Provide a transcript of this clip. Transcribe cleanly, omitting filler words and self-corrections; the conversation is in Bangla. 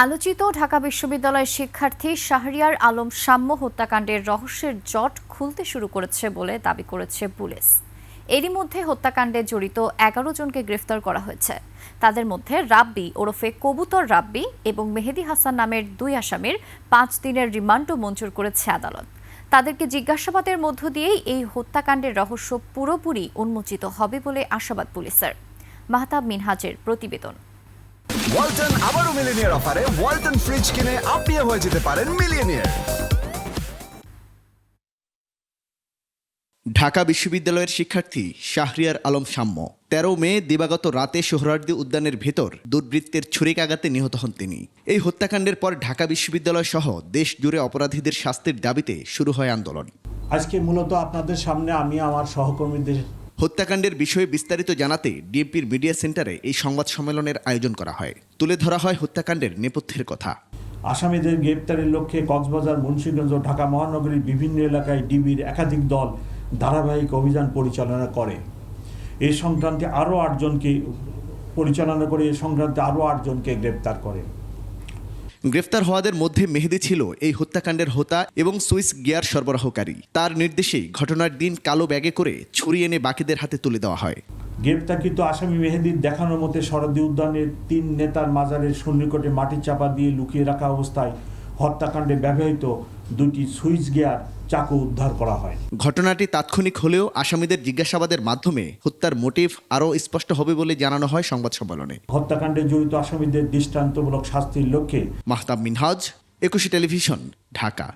আলোচিত ঢাকা বিশ্ববিদ্যালয়ের শিক্ষার্থী শাহরিয়ার আলম সাম্য হত্যাকাণ্ডের রহস্যের জট খুলতে শুরু করেছে বলে দাবি করেছে পুলিশ। এরই মধ্যে হত্যাকাণ্ডে জড়িত 11 জনকে গ্রেফতার করা হয়েছে। তাদের মধ্যে রাব্বি ওরফে কবুতর রাব্বি এবং মেহেদী হাসান নামের 2 আসামির 5 দিনের রিমান্ডও মঞ্জুর করেছে আদালত। তাদেরকে জিজ্ঞাসাবাদের মধ্য দিয়েই এই হত্যাকাণ্ডের রহস্য পুরোপুরি উন্মোচিত হবে বলে আশাবাদ পুলিশের। মাহতাব মিনহাজের প্রতিবেদন। ওয়ালটন আবারও মিলিয়নিয়ার অফারে ওয়ালটন ফ্রিজ কিনে আপনিও হয়ে যেতে পারেন মিলিয়নিয়ার। ঢাকা বিশ্ববিদ্যালয়ের শিক্ষার্থী শাহরিয়ার আলম সাম্য 13 মে দিবাগত রাতে সোহরাওয়ার্দী উদ্যানের ভেতর দুর্বৃত্তের ছুরিকাঘাতে নিহত হন তিনি। এই হত্যাকাণ্ডের পর ঢাকা বিশ্ববিদ্যালয় সহ দেশ জুড়ে অপরাধীদের শাস্তির দাবিতে শুরু হয় আন্দোলন। আজকে মূলত আপনাদের সামনে আমি আমার সহকর্মীদের হত্যাকাণ্ডের বিষয়ে বিস্তারিত জানাতে ডিএমপির মিডিয়া সেন্টারে এই সংবাদ সম্মেলনের আয়োজন করা হয়। তুলে ধরা হয় হত্যাকাণ্ডের নেপথ্যের কথা। আসামিদের গ্রেপ্তারের লক্ষ্যে কক্সবাজার, মুন্সিগঞ্জ ও ঢাকা মহানগরীর বিভিন্ন এলাকায় ডিবির একাধিক দল ধারাবাহিক অভিযান পরিচালনা করে। এই সংক্রান্তে আরও 8 জনকে গ্রেপ্তার করে। গ্রেফতার হওয়াদের মধ্যে মেহেদী ছিল এই হত্যাকাণ্ডের হোতা এবং সুইস গিয়ার সরবরাহকারী। তার নির্দেশেই ঘটনার দিন কালো ব্যাগে করে ছুরি এনে বাকিদের হাতে তুলে দেওয়া হয়। গ্রেপ্তারকৃত আসামি মেহেদীর দেখানোর মতে সোহরাওয়ার্দী উদ্যানের 3 নেতার মাজারের সন্নিকটে মাটি চাপা দিয়ে লুকিয়ে রাখা অবস্থায় হত্যাকাণ্ডে ব্যবহৃত 2টি সুইচ গিয়ার চাকু উদ্ধার করা হয়। ঘটনাটি তাৎক্ষণিক হলেও আসামিদের জিজ্ঞাসাবাদের মাধ্যমে হত্যার মোটিভ আরও স্পষ্ট হবে বলে জানানো হয় সংবাদ সম্মেলনে। হত্যাকাণ্ডে জড়িত আসামিদের দৃষ্টান্তমূলক শাস্তির লক্ষ্যে মাহতাব মিনহাজ, 21 টেলিভিশন, ঢাকা।